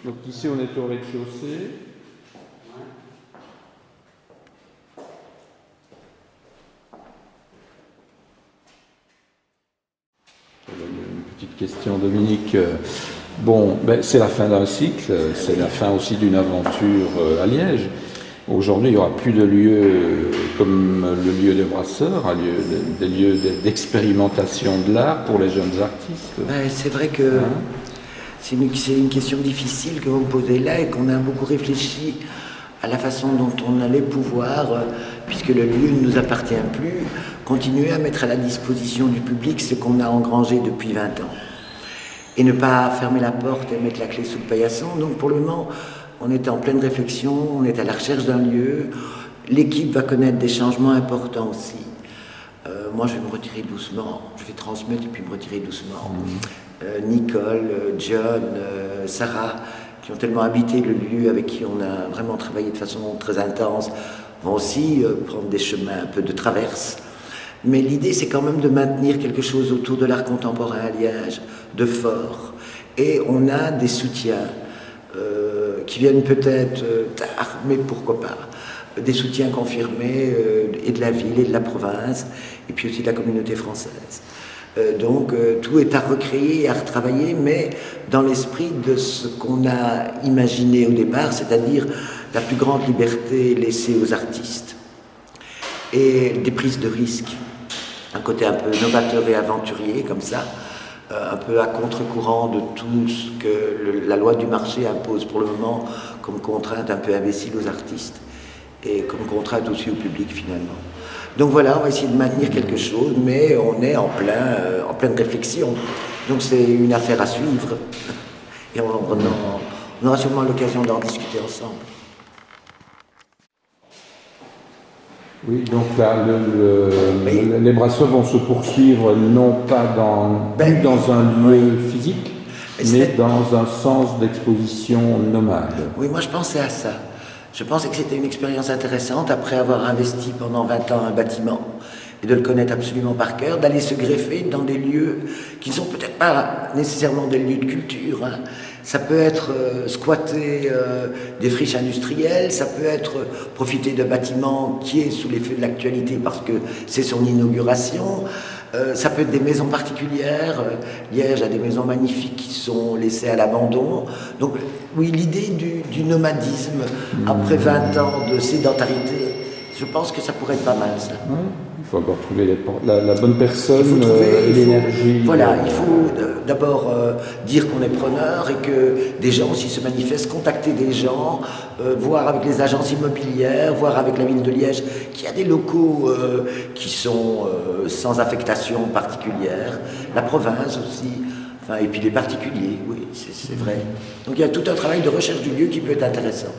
Donc ici on est au rez-de-chaussée. Une petite question, Dominique. Bon, c'est la fin d'un cycle, c'est la fin aussi d'une aventure à Liège. Aujourd'hui, il n'y aura plus de lieux comme le lieu des Brasseurs, des lieux d'expérimentation de l'art pour les jeunes artistes. C'est vrai que c'est une question difficile que vous me posez là et qu'on a beaucoup réfléchi à la façon dont on allait pouvoir, puisque le lieu ne nous appartient plus, continuer à mettre à la disposition du public ce qu'on a engrangé depuis 20 ans. Et ne pas fermer la porte et mettre la clé sous le paillasson. Donc pour le moment, on est en pleine réflexion, on est à la recherche d'un lieu. L'équipe va connaître des changements importants aussi. Moi, je vais me retirer doucement, je vais transmettre et puis me retirer doucement. Nicole, John, Sarah, qui ont tellement habité le lieu, avec qui on a vraiment travaillé de façon très intense, vont aussi prendre des chemins un peu de traverse. Mais l'idée, c'est quand même de maintenir quelque chose autour de l'art contemporain à Liège, de fort. Et on a des soutiens qui viennent peut-être tard, mais pourquoi pas. Des soutiens confirmés et de la ville et de la province, et puis aussi de la communauté française. Donc tout est à recréer et à retravailler, mais dans l'esprit de ce qu'on a imaginé au départ, c'est-à-dire la plus grande liberté laissée aux artistes et des prises de risques. Un côté un peu novateur et aventurier comme ça, un peu à contre-courant de tout ce que la loi du marché impose pour le moment comme contrainte un peu imbécile aux artistes et comme contrainte aussi au public finalement. Donc voilà, on va essayer de maintenir quelque chose, mais on est en pleine réflexion. Donc c'est une affaire à suivre et on aura sûrement l'occasion d'en discuter ensemble. Oui, donc là, les Brasseurs vont se poursuivre non pas plus dans un lieu physique, mais dans un sens d'exposition nomade. Oui, moi je pensais à ça. Je pensais que c'était une expérience intéressante, après avoir investi pendant 20 ans un bâtiment, et de le connaître absolument par cœur, d'aller se greffer dans des lieux qui ne sont peut-être pas nécessairement des lieux de culture. Ça peut être squatter des friches industrielles, ça peut être profiter d'un bâtiment qui est sous l'effet de l'actualité parce que c'est son inauguration, ça peut être des maisons particulières. Liège a des maisons magnifiques qui sont laissées à l'abandon. Donc oui, l'idée du nomadisme après 20 ans de sédentarité, je pense que ça pourrait être pas mal ça. Il faut encore trouver la bonne personne et l'énergie. Voilà, il faut d'abord dire qu'on est preneur et que des gens aussi se manifestent, contacter des gens, voir avec les agences immobilières, voir avec la ville de Liège, qui a des locaux qui sont sans affectation particulière, la province aussi, et puis les particuliers, oui, c'est vrai. Donc il y a tout un travail de recherche du lieu qui peut être intéressant.